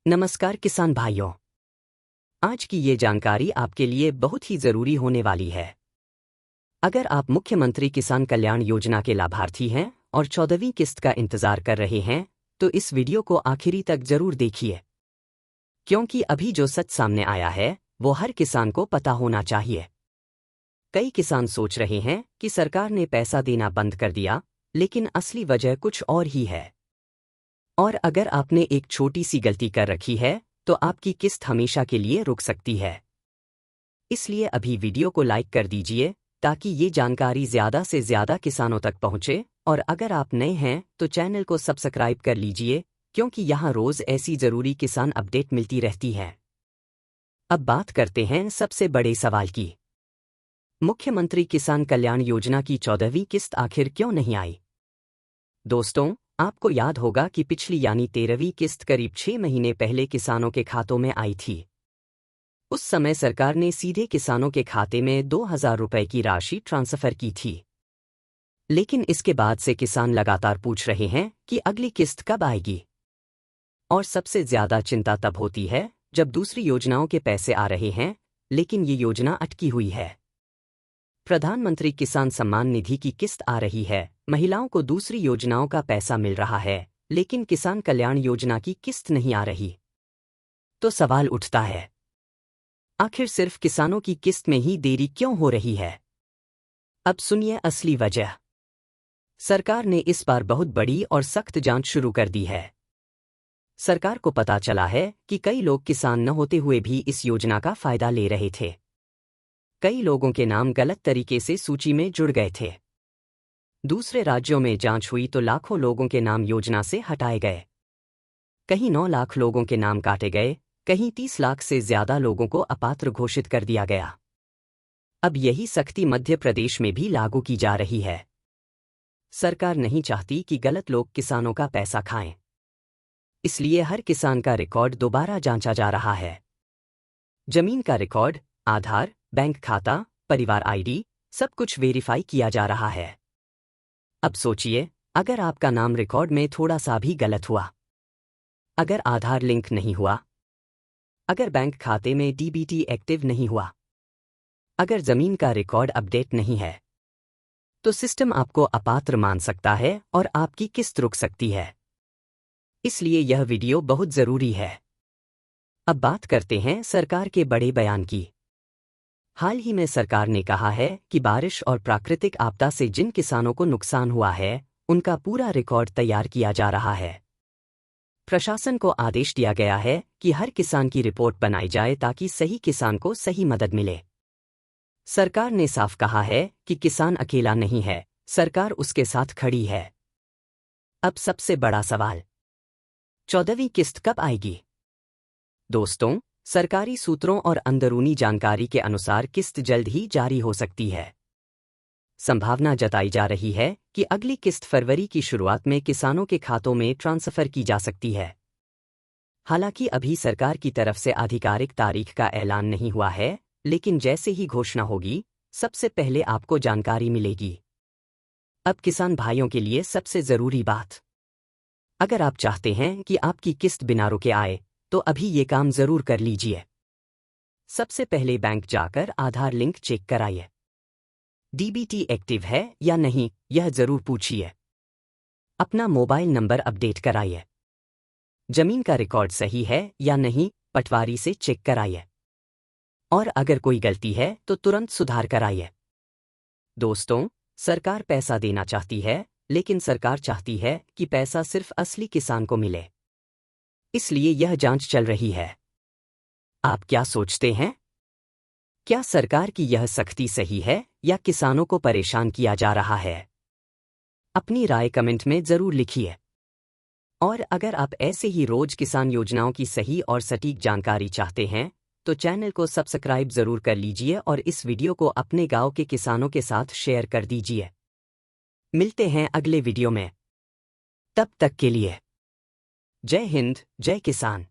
नमस्कार किसान भाइयों। आज की ये जानकारी आपके लिए बहुत ही जरूरी होने वाली है। अगर आप मुख्यमंत्री किसान कल्याण योजना के लाभार्थी हैं और 14वीं किस्त का इंतजार कर रहे हैं, तो इस वीडियो को आखिरी तक जरूर देखिए, क्योंकि अभी जो सच सामने आया है वो हर किसान को पता होना चाहिए। कई किसान सोच रहे हैं कि सरकार ने पैसा देना बंद कर दिया, लेकिन असली वजह कुछ और ही है। और अगर आपने एक छोटी सी गलती कर रखी है तो आपकी किस्त हमेशा के लिए रुक सकती है। इसलिए अभी वीडियो को लाइक कर दीजिए ताकि ये जानकारी ज़्यादा से ज़्यादा किसानों तक पहुंचे, और अगर आप नए हैं तो चैनल को सब्सक्राइब कर लीजिए, क्योंकि यहाँ रोज़ ऐसी ज़रूरी किसान अपडेट मिलती रहती है। अब बात करते हैं सबसे बड़े सवाल की। मुख्यमंत्री किसान कल्याण योजना की 14वीं किस्त आखिर क्यों नहीं आई? दोस्तों, आपको याद होगा कि पिछली यानी 13वीं किस्त करीब 6 महीने पहले किसानों के खातों में आई थी। उस समय सरकार ने सीधे किसानों के खाते में 2,000 रुपए की राशि ट्रांसफर की थी। लेकिन इसके बाद से किसान लगातार पूछ रहे हैं कि अगली किस्त कब आएगी। और सबसे ज्यादा चिंता तब होती है जब दूसरी योजनाओं के पैसे आ रहे हैं, लेकिन ये योजना अटकी हुई है। प्रधानमंत्री किसान सम्मान निधि की किस्त आ रही है, महिलाओं को दूसरी योजनाओं का पैसा मिल रहा है, लेकिन किसान कल्याण योजना की किस्त नहीं आ रही। तो सवाल उठता है, आखिर सिर्फ किसानों की किस्त में ही देरी क्यों हो रही है? अब सुनिए असली वजह। सरकार ने इस बार बहुत बड़ी और सख्त जांच शुरू कर दी है। सरकार को पता चला है कि कई लोग किसान न होते हुए भी इस योजना का फायदा ले रहे थे। कई लोगों के नाम गलत तरीके से सूची में जुड़ गए थे। दूसरे राज्यों में जांच हुई तो लाखों लोगों के नाम योजना से हटाए गए। कहीं 9 लाख लोगों के नाम काटे गए, कहीं 30 लाख से ज्यादा लोगों को अपात्र घोषित कर दिया गया। अब यही सख्ती मध्य प्रदेश में भी लागू की जा रही है। सरकार नहीं चाहती कि गलत लोग किसानों का पैसा खाएं। इसलिए हर किसान का रिकॉर्ड दोबारा जांचा जा रहा है। जमीन का रिकॉर्ड, आधार, बैंक खाता, परिवार आईडी, सब कुछ वेरीफाई किया जा रहा है। अब सोचिए, अगर आपका नाम रिकॉर्ड में थोड़ा सा भी गलत हुआ, अगर आधार लिंक नहीं हुआ, अगर बैंक खाते में डीबीटी एक्टिव नहीं हुआ, अगर जमीन का रिकॉर्ड अपडेट नहीं है, तो सिस्टम आपको अपात्र मान सकता है और आपकी किस्त रुक सकती है। इसलिए यह वीडियो बहुत जरूरी है। अब बात करते हैं सरकार के बड़े बयान की। हाल ही में सरकार ने कहा है कि बारिश और प्राकृतिक आपदा से जिन किसानों को नुकसान हुआ है, उनका पूरा रिकॉर्ड तैयार किया जा रहा है। प्रशासन को आदेश दिया गया है कि हर किसान की रिपोर्ट बनाई जाए ताकि सही किसान को सही मदद मिले। सरकार ने साफ कहा है कि किसान अकेला नहीं है, सरकार उसके साथ खड़ी है। अब सबसे बड़ा सवाल, 14वीं किस्त कब आएगी? दोस्तों, सरकारी सूत्रों और अंदरूनी जानकारी के अनुसार किस्त जल्द ही जारी हो सकती है। संभावना जताई जा रही है कि अगली किस्त फरवरी की शुरुआत में किसानों के खातों में ट्रांसफर की जा सकती है। हालांकि अभी सरकार की तरफ से आधिकारिक तारीख का ऐलान नहीं हुआ है, लेकिन जैसे ही घोषणा होगी, सबसे पहले आपको जानकारी मिलेगी। अब किसान भाइयों के लिए सबसे जरूरी बात, अगर आप चाहते हैं कि आपकी किस्त बिना रुके आए, तो अभी ये काम जरूर कर लीजिए। सबसे पहले बैंक जाकर आधार लिंक चेक कराइए। डीबीटी एक्टिव है या नहीं, यह जरूर पूछिए। अपना मोबाइल नंबर अपडेट कराइए। जमीन का रिकॉर्ड सही है या नहीं, पटवारी से चेक कराइए। और अगर कोई गलती है तो तुरंत सुधार कराइए। दोस्तों, सरकार पैसा देना चाहती है, लेकिन सरकार चाहती है कि पैसा सिर्फ असली किसान को मिले। इसलिए यह जांच चल रही है। आप क्या सोचते हैं? क्या सरकार की यह सख्ती सही है या किसानों को परेशान किया जा रहा है? अपनी राय कमेंट में जरूर लिखिए। और अगर आप ऐसे ही रोज किसान योजनाओं की सही और सटीक जानकारी चाहते हैं, तो चैनल को सब्सक्राइब जरूर कर लीजिए और इस वीडियो को अपने गांव के किसानों के साथ शेयर कर दीजिए। मिलते हैं अगले वीडियो में। तब तक के लिए जय हिंद, जय किसान।